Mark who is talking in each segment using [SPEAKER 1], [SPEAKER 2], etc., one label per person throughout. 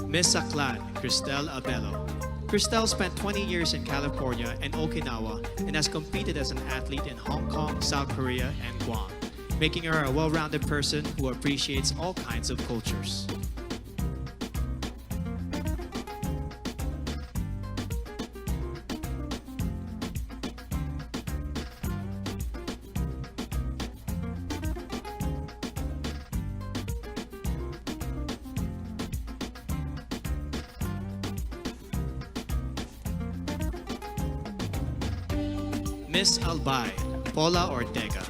[SPEAKER 1] Miss Aklan, Cristel Abello. Cristel spent 20 years in California and Okinawa and has competed as an athlete in Hong Kong, South Korea, and Guam, making her a well-rounded person who appreciates all kinds of cultures. Miss Albay, Paula Ortega.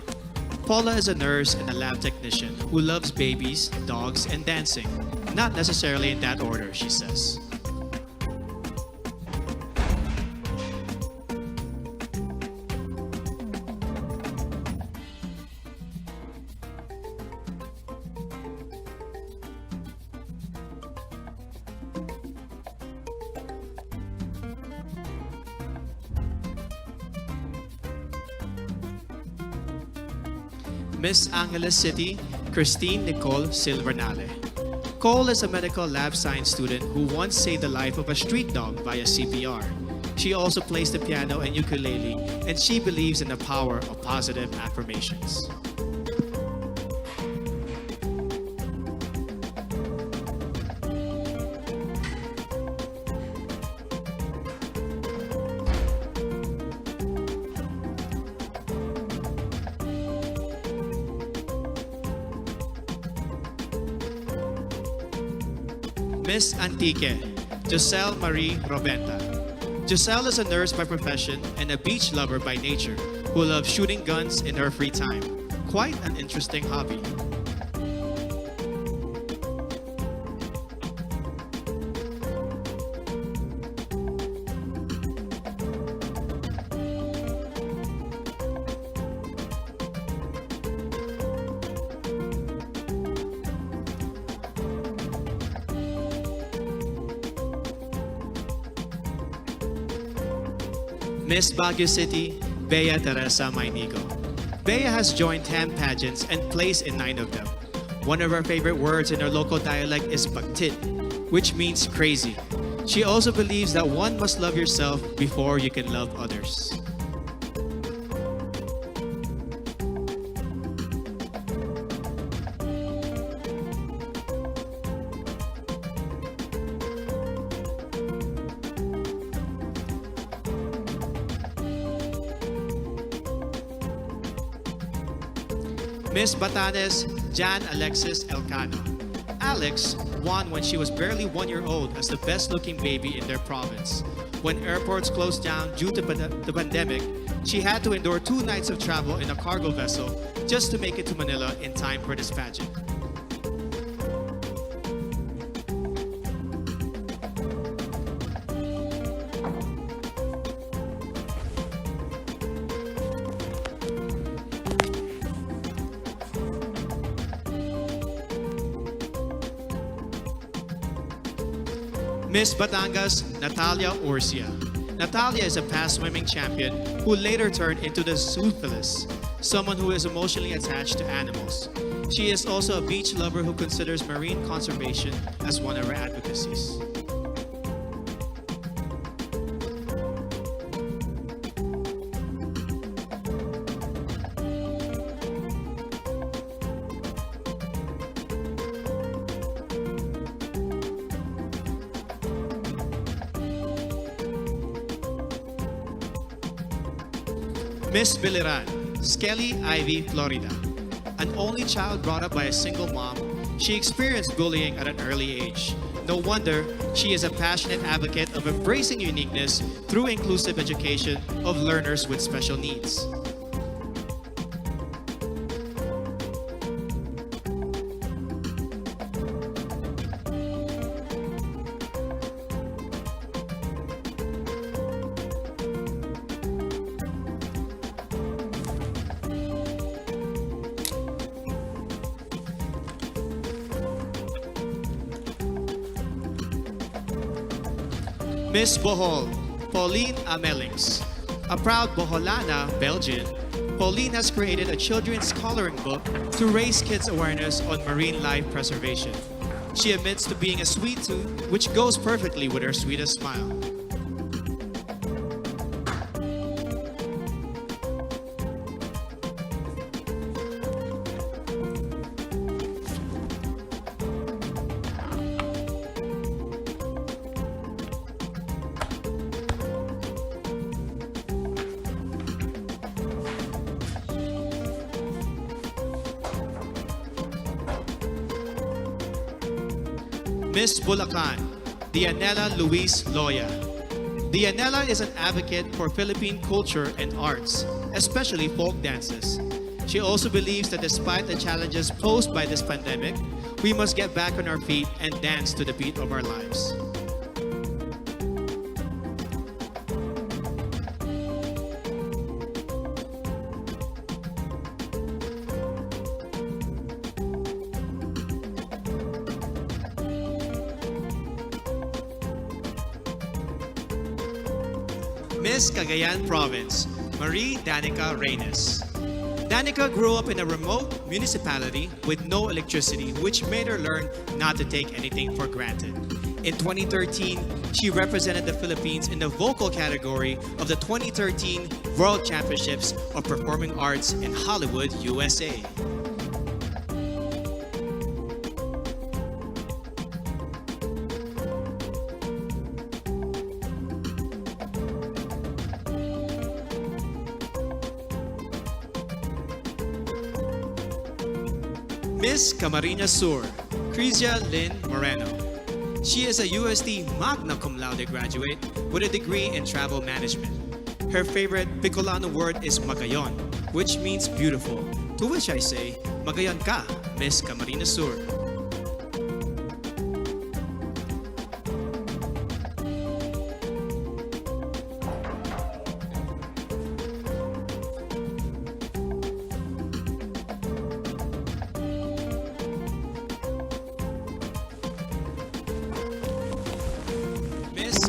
[SPEAKER 1] Paula is a nurse and a lab technician who loves babies, dogs, and dancing. Not necessarily in that order, she says. Miss Angeles City, Christine Nicole Silvernale. Cole is a medical lab science student who once saved the life of a street dog via CPR. She also plays the piano and ukulele, and she believes in the power of positive affirmations. Miss Antique, Giselle Marie Robenta. Giselle is a nurse by profession and a beach lover by nature who loves shooting guns in her free time. Quite an interesting hobby. Miss Baguio City, Bea Teresa Mainigo. Bea has joined 10 pageants and placed in 9 of them. One of her favorite words in her local dialect is pagtit, which means crazy. She also believes that one must love yourself before you can love others. Miss Batangas, Jan Alexis Elcano. Alex won when she was barely 1 year old as the best-looking baby in their province. When airports closed down due to the pandemic, she had to endure 2 nights of travel in a cargo vessel just to make it to Manila in time for this pageant. Miss Batangas, Natalia Orcia. Natalia is a past swimming champion who later turned into the zoophilist, someone who is emotionally attached to animals. She is also a beach lover who considers marine conservation as one of her advocacies. Miss Biliran, Skelly Ivy, Florida. An only child brought up by a single mom, she experienced bullying at an early age. No wonder she is a passionate advocate of embracing uniqueness through inclusive education of learners with special needs. Miss Bohol, Pauline Amelix. A proud Boholana, Belgian, Pauline has created a children's coloring book to raise kids' awareness on marine life preservation. She admits to being a sweet tooth, which goes perfectly with her sweetest smile. Miss Bulacan, Dianela Luis Loya. Dianela is an advocate for Philippine culture and arts, especially folk dances. She also believes that despite the challenges posed by this pandemic, we must get back on our feet and dance to the beat of our lives. Miss Cagayan Province, Marie Danica Reynes. Danica grew up in a remote municipality with no electricity, which made her learn not to take anything for granted. In 2013, she represented the Philippines in the vocal category of the 2013 World Championships of Performing Arts in Hollywood, USA. Miss Camarines Sur, Crizia Lynn Moreno. She is a USD Magna Cum Laude graduate with a degree in travel management. Her favorite Bicolano word is magayon, which means beautiful, to which I say, magayon ka, Miss Camarines Sur.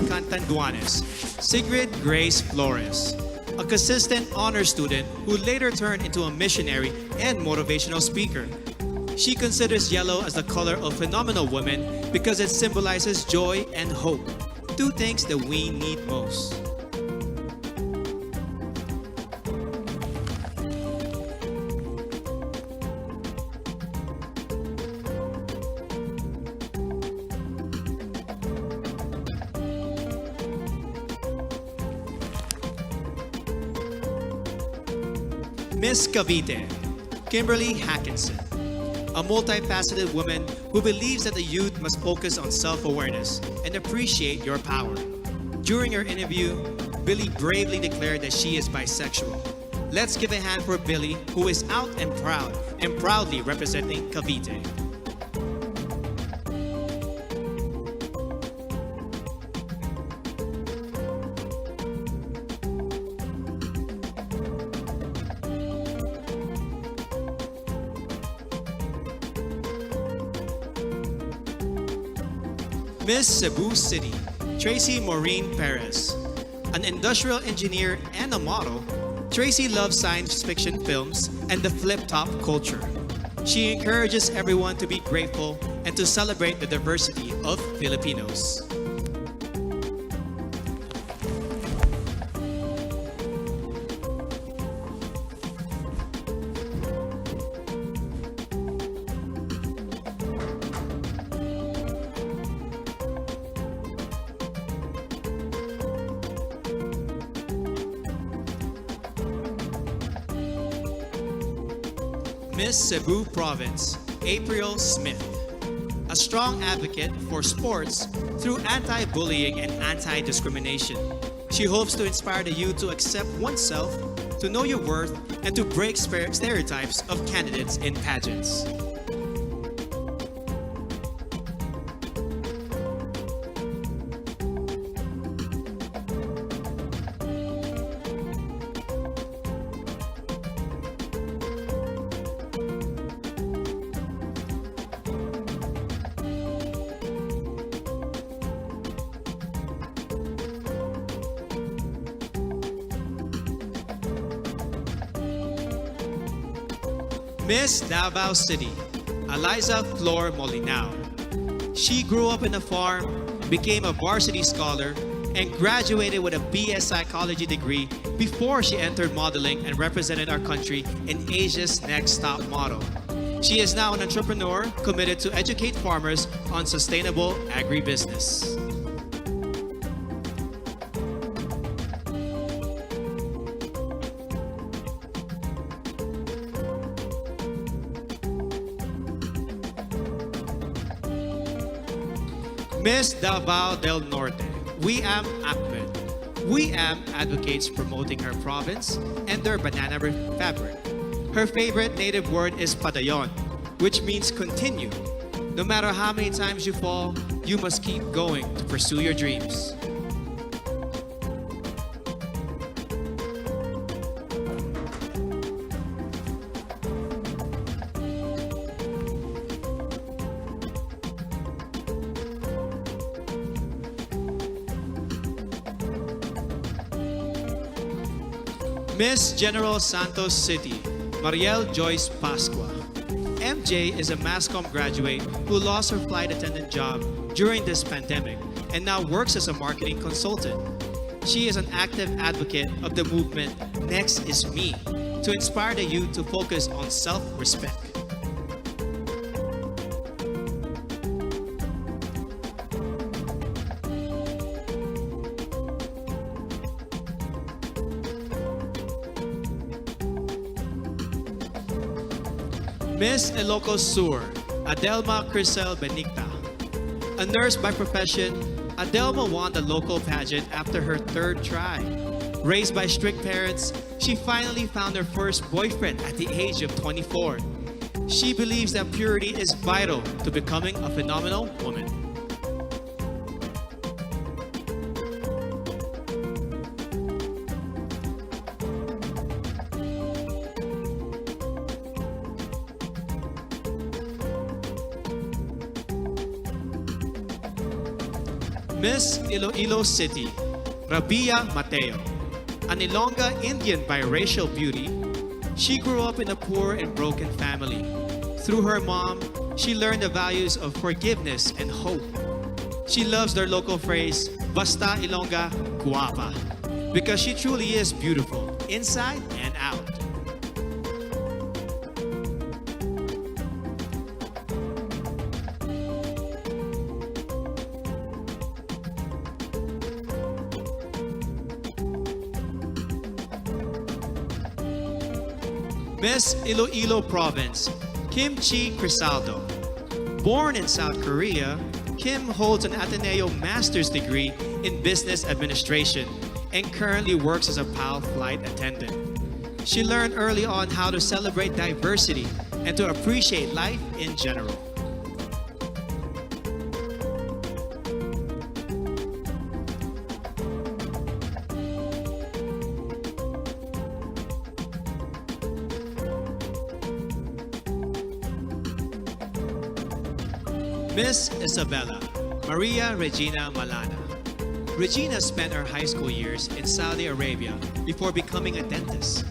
[SPEAKER 1] Cantanduanes, Sigrid Grace Flores, a consistent honor student who later turned into a missionary and motivational speaker. She considers yellow as the color of phenomenal women because it symbolizes joy and hope, two things that we need most. Miss Cavite, Kimberly Hackinson, a multifaceted woman who believes that the youth must focus on self-awareness and appreciate your power. During her interview, Billy bravely declared that she is bisexual. Let's give a hand for Billy, who is out and proudly representing Cavite. Miss Cebu City, Tracy Maureen Perez. An industrial engineer and a model, Tracy loves science fiction films and the flip-top culture. She encourages everyone to be grateful and to celebrate the diversity of Filipinos. Miss Cebu Province, April Smith. A strong advocate for sports through anti-bullying and anti-discrimination. She hopes to inspire the youth to accept oneself, to know your worth, and to break stereotypes of candidates in pageants. Miss Davao City, Eliza Flor Molinao. She grew up in a farm, became a varsity scholar, and graduated with a BS psychology degree before she entered modeling and represented our country in Asia's Next Top Model. She is now an entrepreneur committed to educate farmers on sustainable agribusiness. Miss Davao del Norte, Wiam Ahmed. Wiam advocates promoting her province and their banana fabric. Her favorite native word is padayon, which means continue. No matter how many times you fall, you must keep going to pursue your dreams. Miss General Santos City, Mariel Joyce Pascua. MJ is a MASCOM graduate who lost her flight attendant job during this pandemic and now works as a marketing consultant. She is an active advocate of the movement Next is Me to inspire the youth to focus on self-respect. Miss Ilocos Sur, Adelma Crisel Benigta. A nurse by profession, Adelma won the local pageant after her third try. Raised by strict parents, she finally found her first boyfriend at the age of 24. She believes that purity is vital to becoming a phenomenal woman. Miss Iloilo City, Rabia Mateo. An Ilongga Indian biracial beauty, she grew up in a poor and broken family. Through her mom, she learned the values of forgiveness and hope. She loves their local phrase, Basta Ilongga, guapa, because she truly is beautiful, inside and out. Miss Iloilo Province, Kim Chi Crisaldo. Born in South Korea, Kim holds an Ateneo Master's degree in Business Administration and currently works as a PAL flight attendant. She learned early on how to celebrate diversity and to appreciate life in general. Miss Isabella, Maria Regina Malana. Regina spent her high school years in Saudi Arabia before becoming a dentist.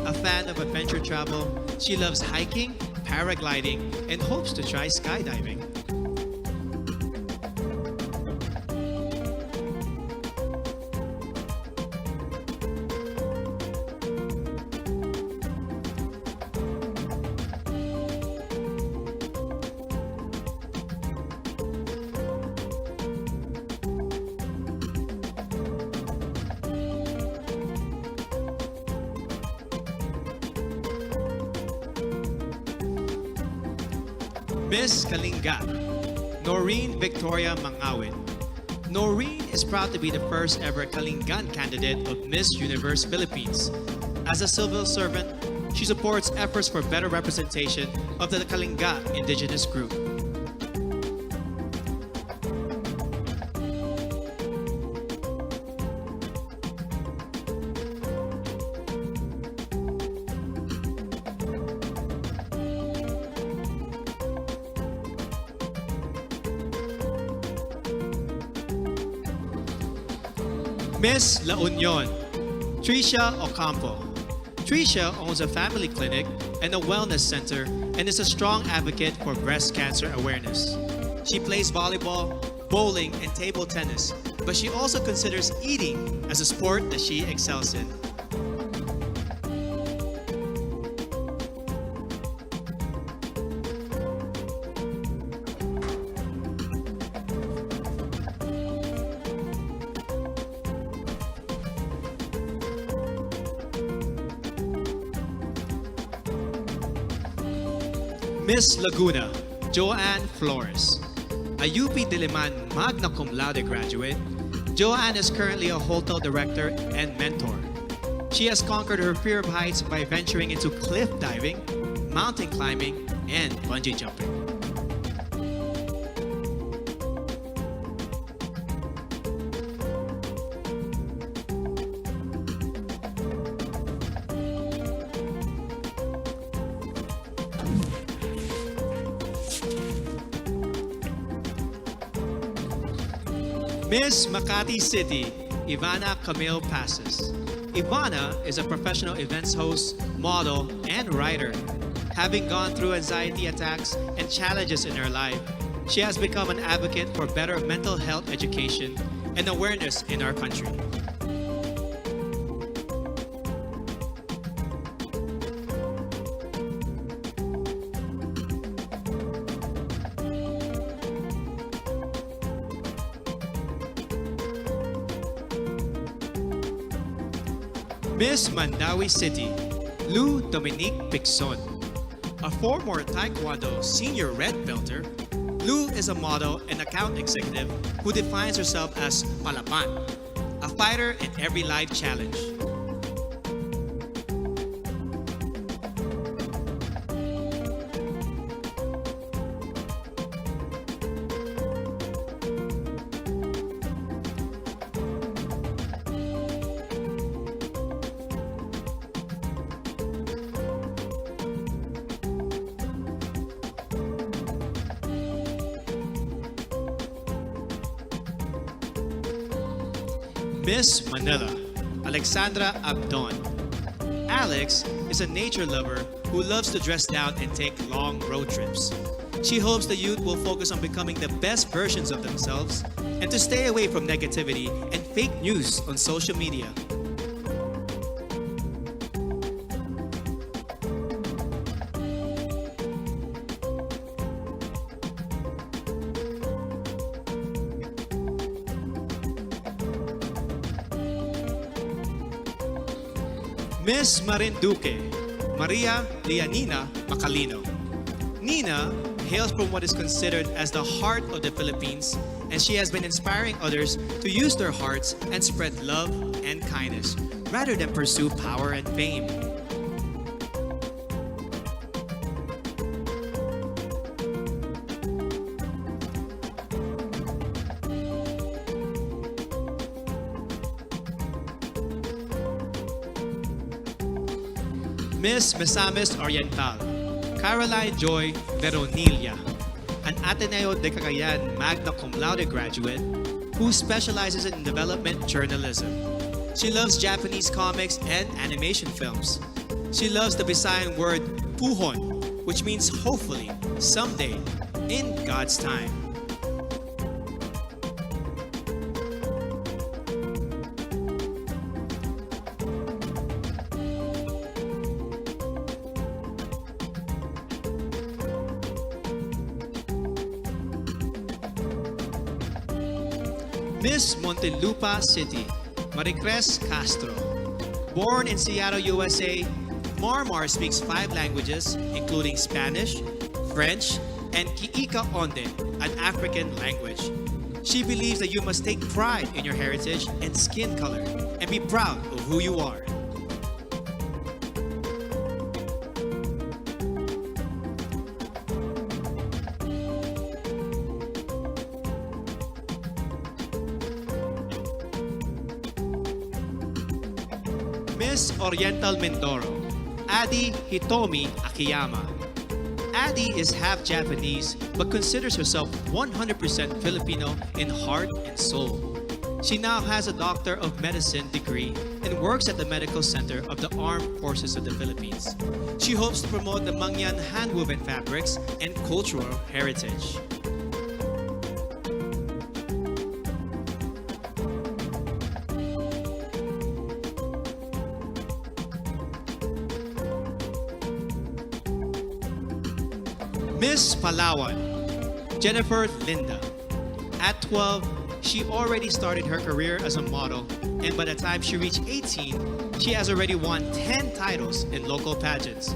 [SPEAKER 1] A fan of adventure travel, she loves hiking, paragliding, and hopes to try skydiving. Miss Kalinga, Noreen Victoria Mangawin. Noreen is proud to be the first ever Kalingan candidate of Miss Universe Philippines. As a civil servant, she supports efforts for better representation of the Kalinga indigenous group. Miss La Union, Tricia Ocampo. Tricia owns a family clinic and a wellness center and is a strong advocate for breast cancer awareness. She plays volleyball, bowling, and table tennis, but she also considers eating as a sport that she excels in. Miss Laguna, Joanne Flores. A UP Diliman magna cum laude graduate, Joanne is currently a hotel director and mentor. She has conquered her fear of heights by venturing into cliff diving, mountain climbing, and bungee jumping. Miss Makati City, Ivana Camille Passes. Ivana is a professional events host, model, and writer. Having gone through anxiety attacks and challenges in her life, she has become an advocate for better mental health education and awareness in our country. Miss Mandawi City, Lou Dominique Pixon. A former Taekwondo senior red belter, Lou is a model and account executive who defines herself as Palawan, a fighter in every life challenge. Miss Manila, Alexandra Abdon. Alex is a nature lover who loves to dress down and take long road trips. She hopes the youth will focus on becoming the best versions of themselves and to stay away from negativity and fake news on social media. Miss Marinduque, Maria Lianina Macalino. Nina hails from what is considered as the heart of the Philippines, and she has been inspiring others to use their hearts and spread love and kindness rather than pursue power and fame. Miss Misamis Oriental, Caroline Joy Veronilla, an Ateneo de Cagayan magna cum laude graduate who specializes in development journalism. She loves Japanese comics and animation films. She loves the Visayan word puhon, which means hopefully, someday, in God's time. Miss Montelupa City, Maricres Castro. Born in Seattle, USA, Marmar speaks 5 languages, including Spanish, French, and Kiika Onde, an African language. She believes that you must take pride in your heritage and skin color and be proud of who you are. Miss Oriental Mindoro, Adi Hitomi Akiyama. Adi is half Japanese but considers herself 100% Filipino in heart and soul. She now has a Doctor of Medicine degree and works at the Medical Center of the Armed Forces of the Philippines. She hopes to promote the Mangyan hand-woven fabrics and cultural heritage. Miss Palawan, Jennifer Linda. At 12, she already started her career as a model, and by the time she reached 18, she has already won 10 titles in local pageants.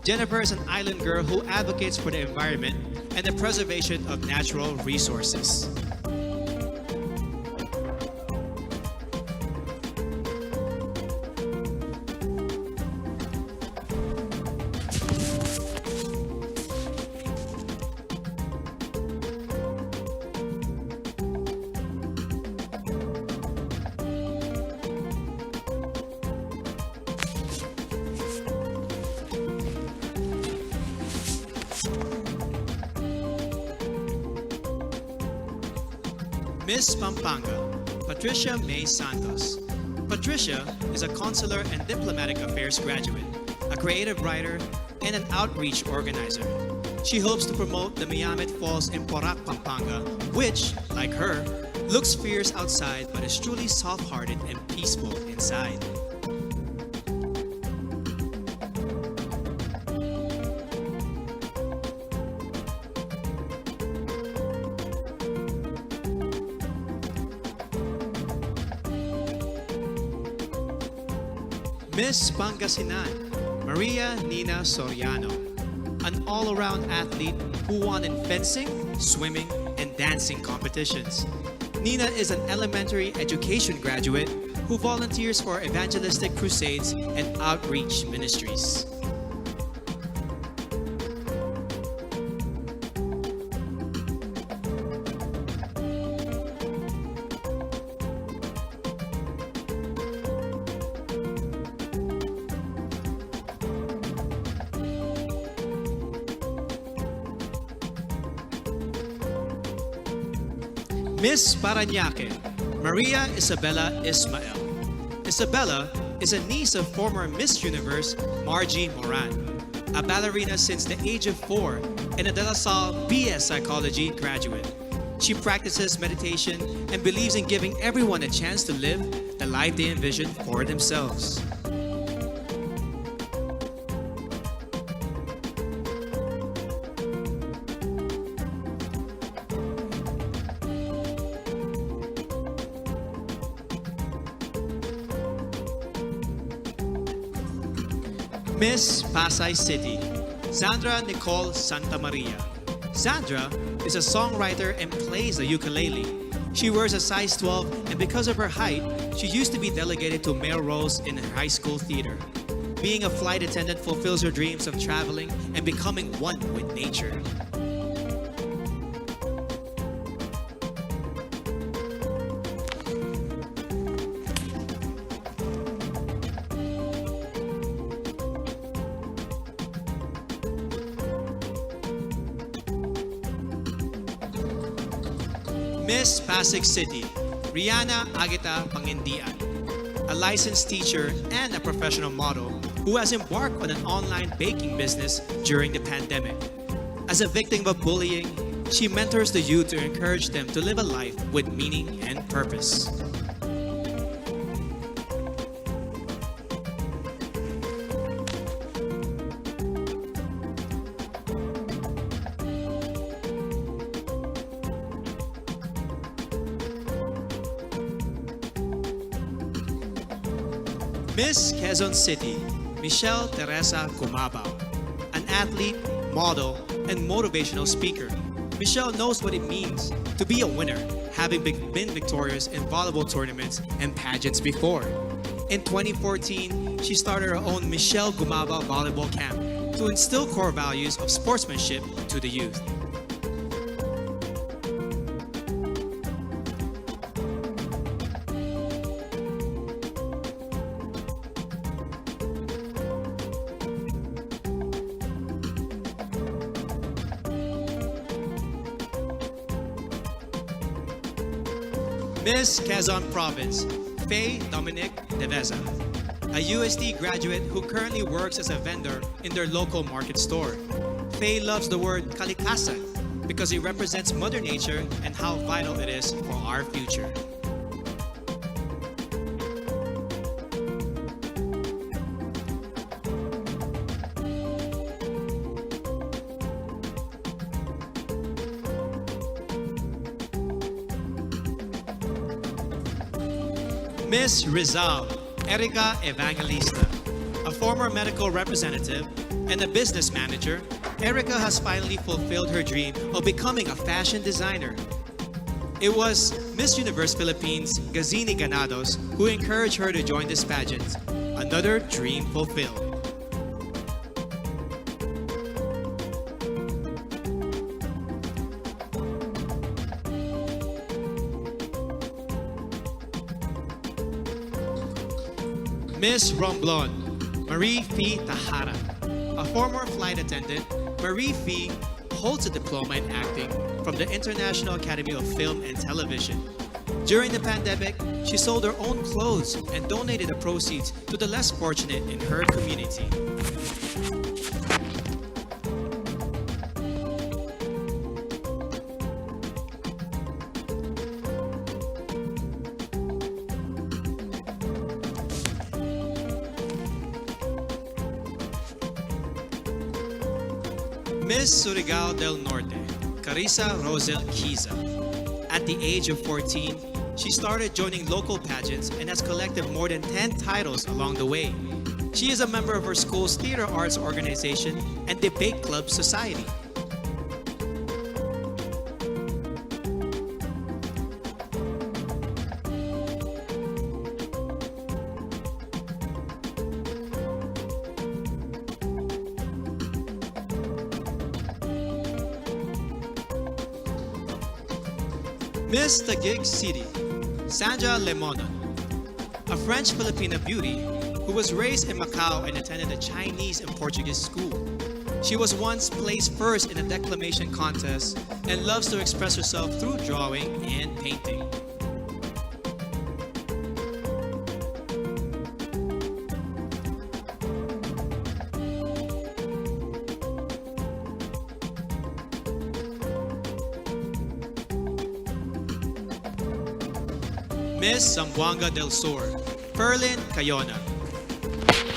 [SPEAKER 1] Jennifer is an island girl who advocates for the environment and the preservation of natural resources. Miss Pampanga, Patricia May Santos. Patricia is a consular and diplomatic affairs graduate, a creative writer, and an outreach organizer. She hopes to promote the Miyamet Falls in Porac, Pampanga, which, like her, looks fierce outside but is truly soft-hearted and peaceful inside. Miss Pangasinan, Maria Nina Soriano, an all-around athlete who won in fencing, swimming, and dancing competitions. Nina is an elementary education graduate who volunteers for evangelistic crusades and outreach ministries. Miss Parañaque, Maria Isabella Ismael. Isabella is a niece of former Miss Universe Margie Moran, a ballerina since the age of 4 and a De La Salle BS Psychology graduate. She practices meditation and believes in giving everyone a chance to live the life they envision for themselves. Miss Pasay City, Sandra Nicole Santa Maria. Sandra is a songwriter and plays the ukulele. She wears a size 12, and because of her height, she used to be delegated to male roles in her high school theater. Being a flight attendant fulfills her dreams of traveling and becoming one with nature. Miss Pasig City, Rihanna Agita Pangindian, a licensed teacher and a professional model who has embarked on an online baking business during the pandemic. As a victim of bullying, she mentors the youth to encourage them to live a life with meaning and purpose. Miss Quezon City, Michelle Teresa Gumabao, an athlete, model, and motivational speaker. Michelle knows what it means to be a winner, having been victorious in volleyball tournaments and pageants before. In 2014, she started her own Michelle Gumabao Volleyball Camp to instill core values of sportsmanship to the youth. Miss Quezon Province, Faye Dominic Deveza, a USD graduate who currently works as a vendor in their local market store. Faye loves the word kalikasan because it represents Mother Nature and how vital it is for our future. Miss Rizal, Erica Evangelista. A former medical representative and a business manager, Erica has finally fulfilled her dream of becoming a fashion designer. It was Miss Universe Philippines, Gazini Ganados, who encouraged her to join this pageant. Another dream fulfilled. Miss Romblon, Marie Fee Tahara. A former flight attendant, Marie Fee holds a diploma in acting from the International Academy of Film and Television. During the pandemic, she sold her own clothes and donated the proceeds to the less fortunate in her community. Miss Surigao del Norte, Carissa Rosel Kiza. At the age of 14, she started joining local pageants and has collected more than 10 titles along the way. She is a member of her school's theater arts organization and debate club society. Miss Taguig City, Sandra Lemonon, a French-Filipina beauty who was raised in Macau and attended a Chinese and Portuguese school. She was once placed first in a declamation contest and loves to express herself through drawing and painting. Miss Zamboanga del Sur, Perlin Cayona,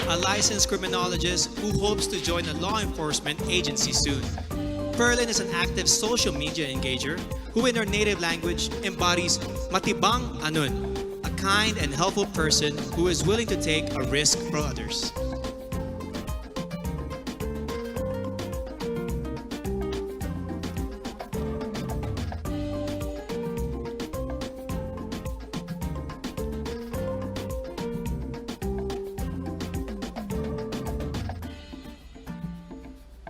[SPEAKER 1] a licensed criminologist who hopes to join a law enforcement agency soon. Perlin is an active social media engager who in her native language embodies matibang anun, a kind and helpful person who is willing to take a risk for others.